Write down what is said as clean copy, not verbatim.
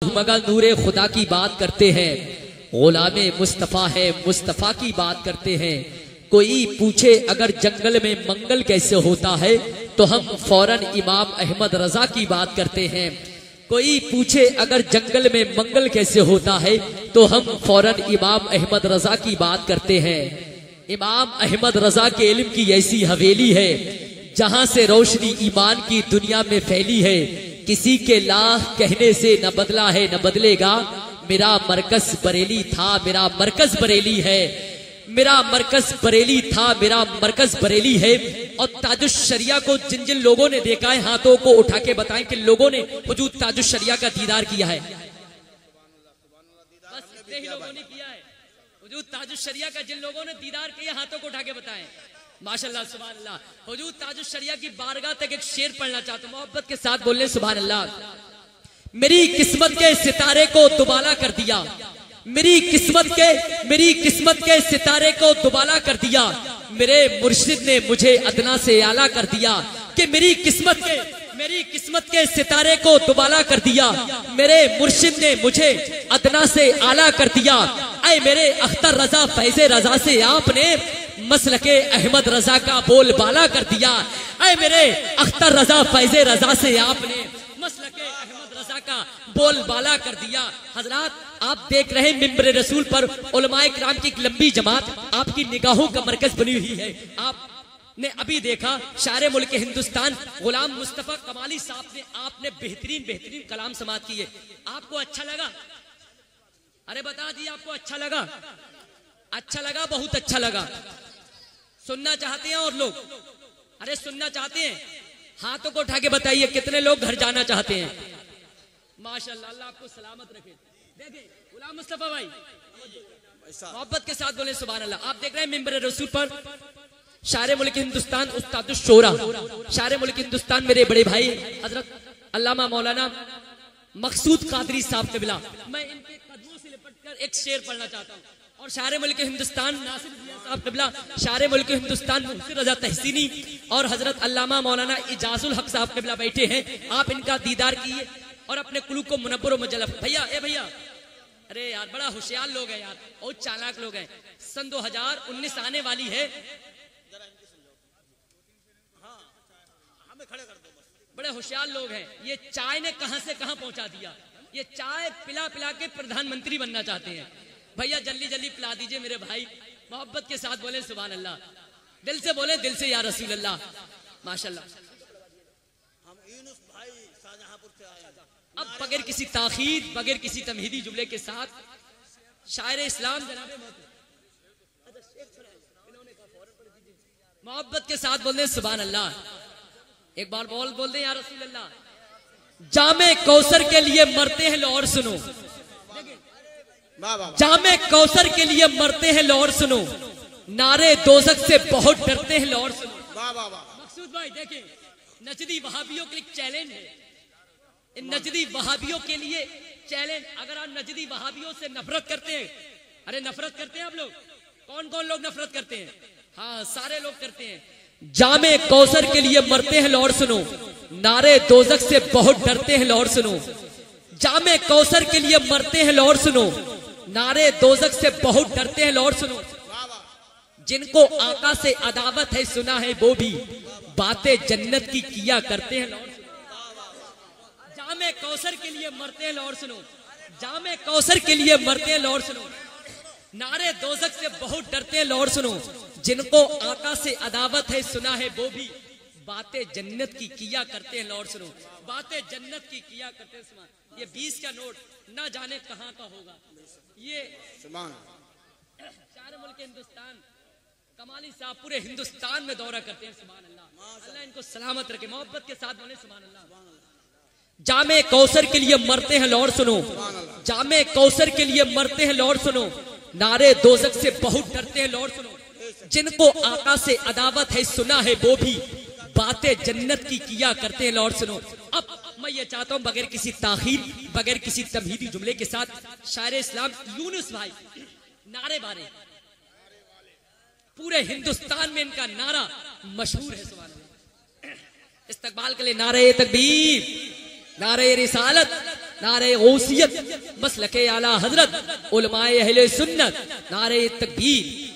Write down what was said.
मगर नूरे खुदा की बात करते हैं, गुलामे मुस्तफ़ा है मुस्तफ़ा की बात करते हैं। कोई पूछे अगर जंगल में मंगल कैसे होता है तो हम फौरन इमाम अहमद रजा की बात करते हैं। कोई पूछे अगर जंगल में मंगल कैसे होता है तो हम फौरन इमाम अहमद रजा की बात करते हैं। इमाम अहमद रजा के इल्म की ऐसी हवेली है जहां से रोशनी ईमान की दुनिया में फैली है। किसी के लाख कहने से न बदला है न बदलेगा। मेरा मरकज बरेली था मेरा मरकज बरेली है। मेरा मरकज बरेली था मेरा मरकज बरेली है। और ताजुश शरिया को जिन जिन लोगों ने देखा है हाथों को उठा के बताएं कि लोगों ने हुजूर ताजुश शरिया का दीदार किया है। बस इतने ही लोगों ने किया है। हुजूर ताजुश शरिया का जिन लोगों ने दीदार किया हाथों को उठा के बताएं। माशाल्लाह सुभान अल्लाह। हुजूर ताजुश शरिया की बारगाह तक एक शेर पढ़ना चाहता हूं, मोहब्बत के साथ बोलने सुभान अल्लाह। मेरी किस्मत के सितारे को दुबाला कर दिया। मेरी किस्मत के सितारे को दुबाला कर दिया। मेरे मुर्शिद ने मुझे अदना से आला कर दिया। कि मेरी किस्मत के सितारे को दुबाला कर दिया। मेरे मुर्शिद ने मुझे अदना से आला कर दिया। ऐ मेरे अख्तर रजा फैज़े रजा से आपने मसलके अहमद रजा का बोल बाला कर दिया। ऐ मेरे अख्तर रजा फैज़े रजा से आपने मसलके अहमद रजा का बोल बाला कर दिया। हजरात आप देख रहे हैं मिंबर रसूल पर उलमाए किराम की एक लंबी जमात आपकी निगाहों का मरकज बनी हुई है। आपने अभी देखा शायर मुल्क हिंदुस्तान गुलाम मुस्तफा कमाली साहब ने आपने बेहतरीन कलाम समात किए। आपको अच्छा लगा? अरे बता दिए आपको अच्छा लगा? अच्छा लगा, बहुत अच्छा लगा। सुनना चाहते हैं और लोग? अरे सुनना चाहते हैं? हाथों को उठा के बताइए कितने लोग घर जाना चाहते हैं। माशाल्लाह, अल्लाह आपको सलामत रखे। देखिए गुलाम मुस्तफा भाई मोहब्बत के साथ बोले सुभान अल्लाह। आप देख रहे हैं मिंबर रसूल पर शायर मुल्क हिंदुस्तान उस्तादुश शोरा शायर मुल्क हिंदुस्तान मेरे बड़े भाई हजरत अल्लामा मौलाना मकसूद कादरी साहब क़िबला। मैं इनके कदमों से लिपटकर एक शेर पढ़ना चाहता हूँ। और शायर मुल्क हिंदुस्तान नासिर साहब क़िबला, शायर मुल्क हिंदुस्तान मुहसिन रजा तहसीनी और हजरत अल्लामा मौलाना इजाजुल हक साहब क़िबला बैठे हैं। आप इनका दीदार किए और अपने कुलू को मुनव्वर मुजल्लफ। भैया भैया, अरे यार बड़ा होशियार लोग हैं यार, बहुत चालाक लोग हैं। सन 2019 आने वाली है। बड़े होशियार लोग हैं। ये चाय ने कहां से कहां पहुंचा दिया। ये चाय पिला पिला के प्रधानमंत्री बनना चाहते हैं। भैया जल्दी जल्दी पिला दीजिए मेरे भाई। मोहब्बत के साथ बोले सुभान अल्लाह। दिल से बोले, दिल से या रसूल अल्लाह। माशाल्लाह। अब बगैर किसी ताखीर बगैर किसी तमहीदी जुमले के साथ शायर इस्लाम जनाबे मोहब्बत के साथ बोल दे सुभान अल्लाह। एक बार बोल दे या रसूल अल्लाह। जामे कौसर के लिए मरते हैं लो और सुनो। जामे कौसर के लिए मरते हैं लो और सुनो। नारे दोज़ख से बहुत डरते हैं लो और सुनो। मकसूद भाई देखिए, नजदी वहाबियों के लिए चैलेंज है। इन नजदी वहाबियों के लिए चैलेंज। अगर आप नजदी वहाबियों से नफरत करते हैं, अरे नफरत करते हैं आप लोग? कौन कौन लोग नफरत करते हैं? हाँ सारे लोग करते हैं। जामे कौसर के लिए मरते हैं लो और सुनो। नारे दोज़ख से बहुत डरते हैं लो और सुनो। जामे कौसर के लिए मरते हैं लो और सुनो। नारे दोज़ख से बहुत डरते हैं लो और सुनो। जिनको आका से अदावत है सुना है वो भी बातें जन्नत की किया करते हैं लो और सुनो। जामे कौसर के लिए मरते हैं लो और सुनो। जामे कौसर के लिए मरते हैं लो और सुनो। नारे दोज़ख से बहुत डरते हैं लो और सुनो। जिनको आका से अदावत है सुना है वो भी बातें जन्नत की किया करते हैं लो और सुनो। बातें जन्नत की किया करते हैं। सुना ये 20 का नोट ना जाने कहां का होगा। ये शायर मुल्क हिंदुस्तान कमाली साहब पूरे हिंदुस्तान में दौरा करते हैं। सुभान अल्लाह, अल्लाह इनको सलामत रखे। मोहब्बत के साथ बोले सुभान अल्लाह। जामे कौसर के लिए मरते हैं लो और सुनो। जामे कौसर के लिए मरते हैं लो और सुनो। नारे दोज़ख से बहुत डरते हैं लो और सुनो। जिनको आका से अदावत है सुना है वो भी बातें जन्नत की किया करते हैं लो और सुनो। अब मैं ये चाहता हूं बगैर किसी ताखीर बगैर किसी तमहीदी जुमले के साथ शायर इस्लाम यूनुस भाई नारे बारे। पूरे हिंदुस्तान में इनका नारा मशहूर है। सुभान अल्लाह। इस्तकबाल के लिए नारे तकबीर, नारे रिसालत, नारे गौसियत, मसलके आला हजरत, उलमाए अहले सुन्नत, नारे तकबीर।